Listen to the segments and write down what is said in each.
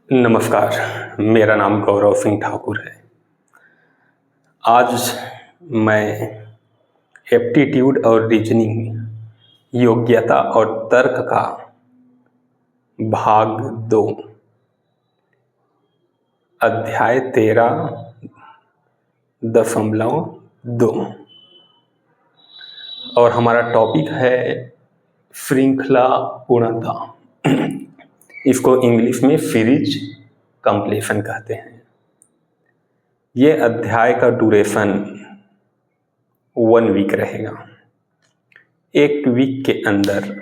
नमस्कार, मेरा नाम गौरव सिंह ठाकुर है। आज मैं एप्टीट्यूड और रीजनिंग, योग्यता और तर्क का भाग 2, अध्याय 13.2 और हमारा टॉपिक है श्रृंखला पूर्णता। इसको इंग्लिश में सीरीज कंप्लीशन कहते हैं। ये अध्याय का ड्यूरेशन 1 वीक रहेगा। 1 वीक के अंदर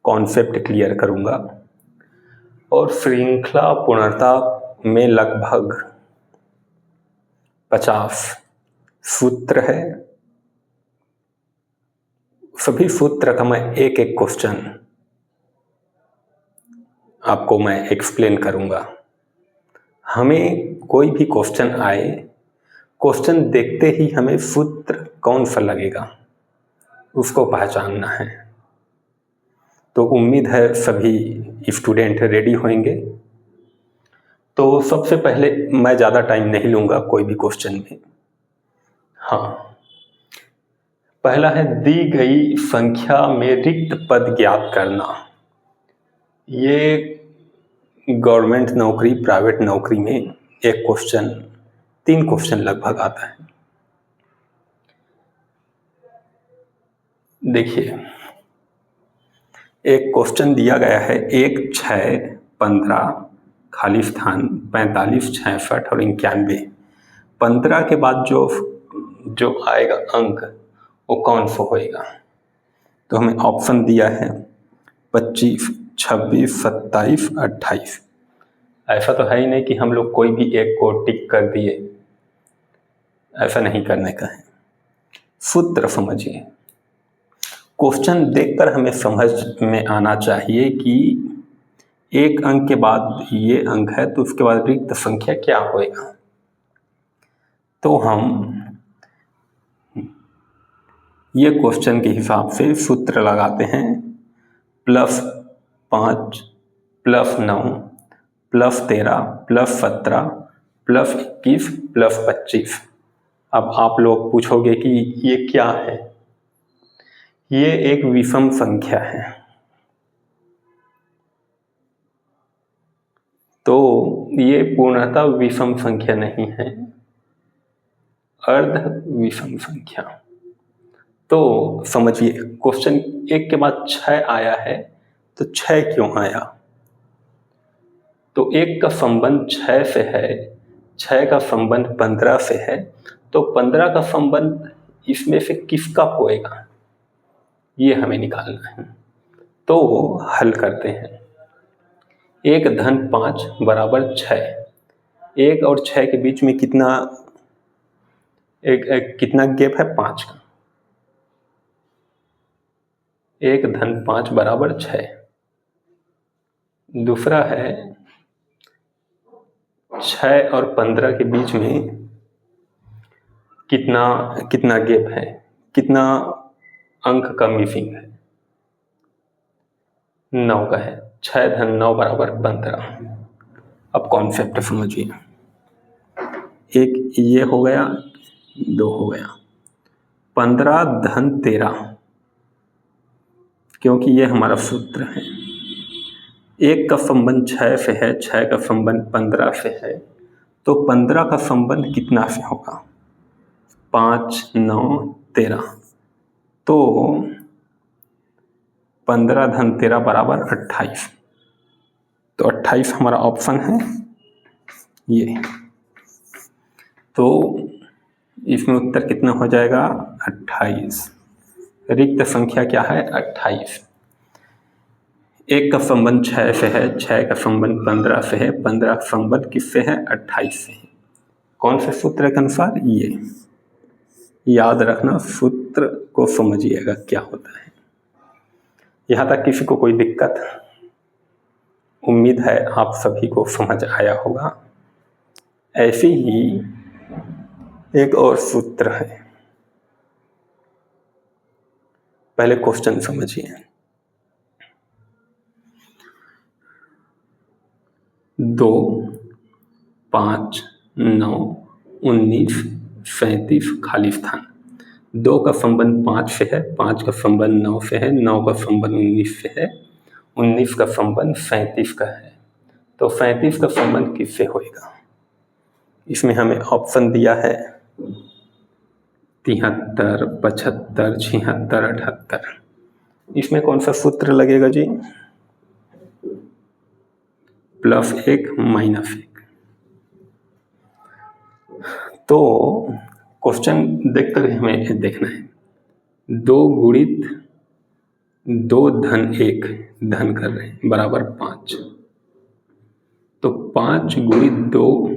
कॉन्सेप्ट क्लियर करूंगा और श्रृंखला पूर्णता में लगभग 50 सूत्र है। सभी सूत्र का मैं एक एक क्वेश्चन आपको मैं एक्सप्लेन करूंगा। हमें कोई भी क्वेश्चन आए, क्वेश्चन देखते ही हमें सूत्र कौन सा लगेगा उसको पहचानना है। तो उम्मीद है सभी स्टूडेंट रेडी होंगे। तो सबसे पहले मैं ज़्यादा टाइम नहीं लूँगा कोई भी क्वेश्चन में। हाँ, पहला है दी गई संख्या में रिक्त पद ज्ञात करना। ये गवर्नमेंट नौकरी, प्राइवेट नौकरी में एक क्वेश्चन, 3 क्वेश्चन लगभग आता है। देखिए, एक क्वेश्चन दिया गया है 1, 6, 15 खाली स्थान 45, 66 और 91। 15 के बाद जो आएगा अंक वो कौन सा होएगा? तो हमें ऑप्शन दिया है 25, 26, 27, 28। ऐसा तो है ही नहीं कि हम लोग कोई भी एक को टिक कर दिए, ऐसा नहीं करने का है। सूत्र समझिए। क्वेश्चन देखकर हमें समझ में आना चाहिए कि एक अंक के बाद ये अंक है तो उसके बाद रिक्त संख्या क्या होएगा। तो हम ये क्वेश्चन के हिसाब से सूत्र लगाते हैं +5, +9, +13, +17, +21, +25। अब आप लोग पूछोगे कि ये क्या है? ये एक विषम संख्या है। तो ये पूर्णतः विषम संख्या नहीं है, अर्ध विषम संख्या। तो समझिए, क्वेश्चन 1 के बाद 6 आया है तो 6 क्यों आया? तो 1 का संबंध 6 से है, 6 का संबंध 15 से है, तो 15 का संबंध इसमें से किसका होएगा ये हमें निकालना है। तो हल करते हैं। 1 धन 5 बराबर 6। 1 और 6 के बीच में कितना गैप है? 5 का। 1 धन 5 बराबर 6। दूसरा है 6 और 15 के बीच में कितना गैप है, कितना अंक का मिसिंग है? 9 का है। 6 धन 9 बराबर 15। अब कॉन्सेप्ट समझिए। 1 ये हो गया, 2 हो गया। 15 धन 13, क्योंकि ये हमारा सूत्र है। 1 का संबंध 6 से है, 6 का संबंध 15 से है, तो 15 का संबंध कितना से होगा? 5, 9, 13। तो 15 धन 13 बराबर 28। तो 28 हमारा ऑप्शन है ये। तो इसमें उत्तर कितना हो जाएगा? 28। रिक्त संख्या क्या है? 28। 1 का संबंध 6 से है, 6 का संबंध 15 से है, 15 का संबंध किससे है? 28 से है। कौन से सूत्र के अनुसार? ये याद रखना, सूत्र को समझिएगा क्या होता है। यहाँ तक किसी को कोई दिक्कत? उम्मीद है आप सभी को समझ आया होगा। ऐसे ही एक और सूत्र है। पहले क्वेश्चन समझिए। 2, 5, 9, 19, 37 खाली स्थान। 2 का संबंध 5 से है, 5 का संबंध 9 से है, 9 का संबंध 19 से है, 19 का संबंध 37 का है। तो 37 का संबंध किससे होएगा? इसमें हमें ऑप्शन दिया है 73, 75, 76, 78। इसमें कौन सा सूत्र लगेगा जी? +1 -1। तो क्वेश्चन देखकर हमें देखना है, 2 गुणित 2 धन 1 धन कर रहे हैं बराबर 5। तो 5 गुणित 2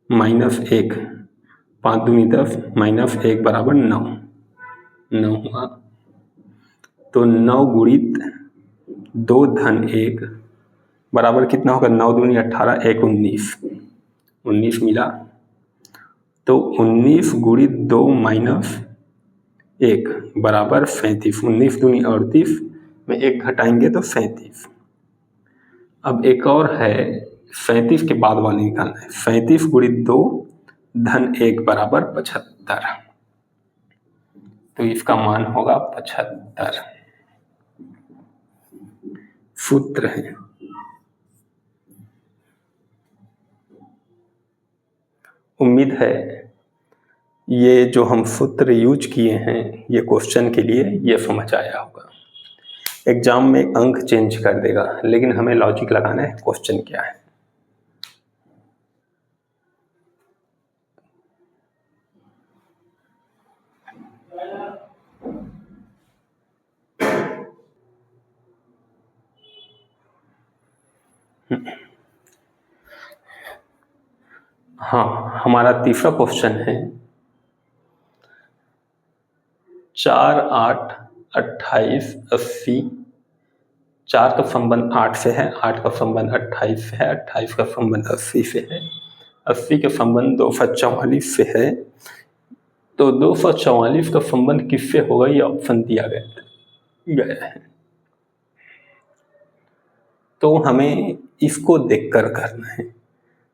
-1, 5 दूनी 10 -1 बराबर 9, 9 हुआ। तो 9 गुणित 2 धन 1 बराबर कितना होगा? 9 दूनी 18, 1 19, 19 मिला। तो 19 गुणित 2 -1 बराबर 37, 19 दूनी 38 में 1 घटाएंगे तो 37। अब एक और है, 37 के बाद वाले निकालना है। 37 गुणित 2 धन 1 बराबर 75। तो इसका मान होगा 75। सूत्र है, उम्मीद है ये जो हम सूत्र यूज किए हैं ये क्वेश्चन के लिए ये समझ आया होगा। एग्जाम में अंक चेंज कर देगा, लेकिन हमें लॉजिक लगाना है क्वेश्चन क्या है। हाँ, हमारा तीसरा क्वेश्चन है 4, 8, 28, 80। 4 का संबंध 8 से है, 8 का संबंध 28 से है, 28 का संबंध 80 से है, 80 का संबंध 244 से है। तो 244 का संबंध किससे होगा ये ऑप्शन दिया गया है। तो हमें इसको देखकर करना है।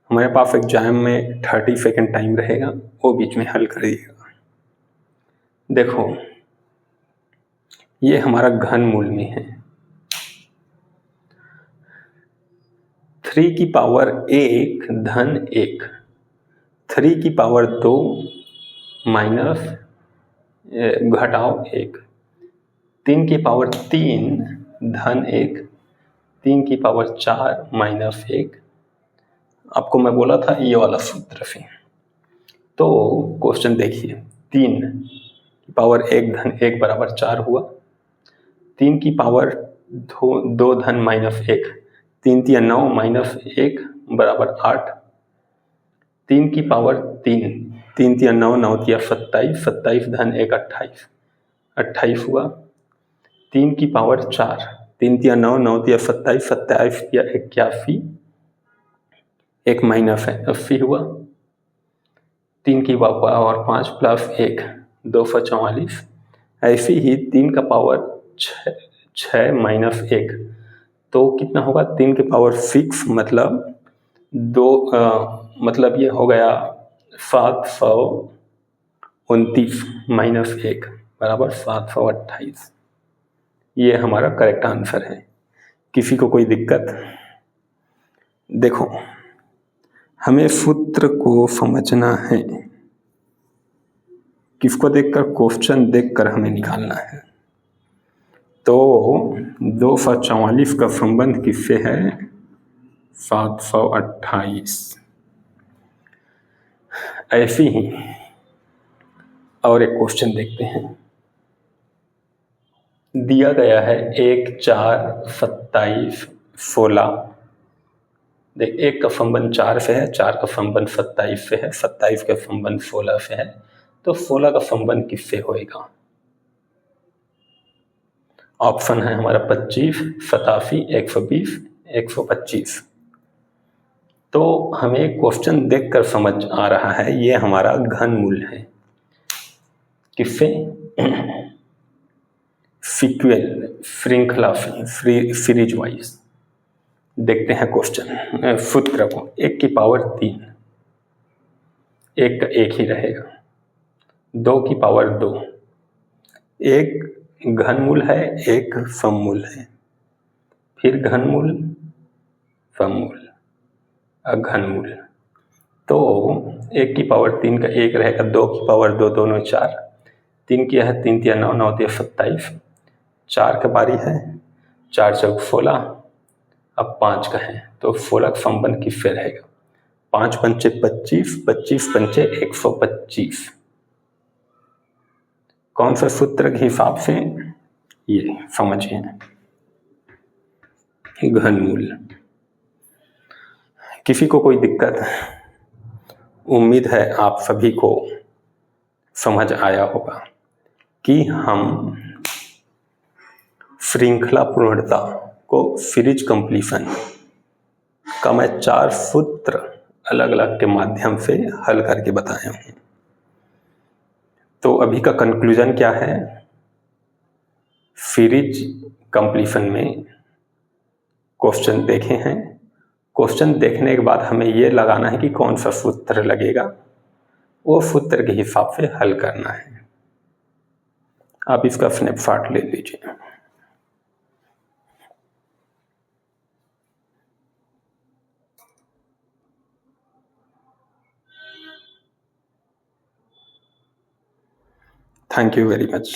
हमारे पास एग्जाम में 30 सेकेंड टाइम रहेगा, वो बीच में हल करिएगा। देखो, ये हमारा घन मूल में है। 3 की पावर 1 धन 1, 3 की पावर 2 माइनस घटाओ 1, 3 की पावर 3 धन 1, 3 की पावर 4 माइनस 1। आपको मैं बोला था ये वाला सूत्र से। तो क्वेश्चन देखिए, 3 की पावर 1 धन 1 बराबर 4 हुआ, 3 की पावर 2 धन -1, 3 तिया 9 -1 बराबर 8, 3 की पावर 3, 3 तिया 9, 9 तिया 27, 27 धन 1 28, 28 हुआ। 3 की पावर 4, 3 तिया 9, 9 तिया 27, 27 तिया 81, 1 माइनस है 80 हुआ। 3 की पावर 5 प्लस 1 244। ऐसे ही 3 का पावर 6 माइनस 1, तो कितना होगा? 3 की पावर 6 मतलब 2 मतलब ये हो गया 729 माइनस 1 बराबर 728। ये हमारा करेक्ट आंसर है। किसी को कोई दिक्कत? देखो, हमें सूत्र को समझना है, किसको देखकर? क्वेश्चन देखकर हमें निकालना है। तो 244 का संबंध किससे है? 728। ऐसी ही और एक क्वेश्चन देखते हैं। दिया गया है 1, 4, 27, 16। देख, 1 का संबंध 4 से है, 4 का संबंध 27 से है, 27 का संबंध 16 से है। तो 16 का संबंध किससे होएगा? ऑप्शन है हमारा 25, 87, 120, 125। तो हमें क्वेश्चन देखकर समझ आ रहा है ये हमारा घन मूल है। किससे? सीक्वेल, श्रृंखला, सीरीज वाइज। देखते हैं क्वेश्चन सूत्र को। 1 की पावर 3, एक का एक ही रहेगा। 2 की पावर 2, एक घनमूल है एक सममूल है, फिर घनमूल सममूल घनमूल। तो 1 की पावर 3 का एक रहेगा, 2 की पावर 2, दोनों 4, 3 की है 3 तिया 9, 9 तिया 27, 4 का बारी है, 4 चौक 16, अब 5 का है तो 16 का समबन किससे रहेगा? 5 पंचे 25, 25 पंचे 125। कौन सा सूत्र के हिसाब से? ये समझिए, घनमूल। किसी को कोई दिक्कत? उम्मीद है आप सभी को समझ आया होगा कि हम श्रृंखला पूर्णता को, सीरीज कंप्लीशन का मैं 4 सूत्र अलग अलग के माध्यम से हल करके बताया हूँ। तो अभी का कंक्लूजन क्या है? सीरीज कंप्लीशन में क्वेश्चन देखे हैं, क्वेश्चन देखने के बाद हमें ये लगाना है कि कौन सा सूत्र लगेगा, वो सूत्र के हिसाब से हल करना है। आप इसका स्नैपशॉट ले लीजिए। Thank you very much.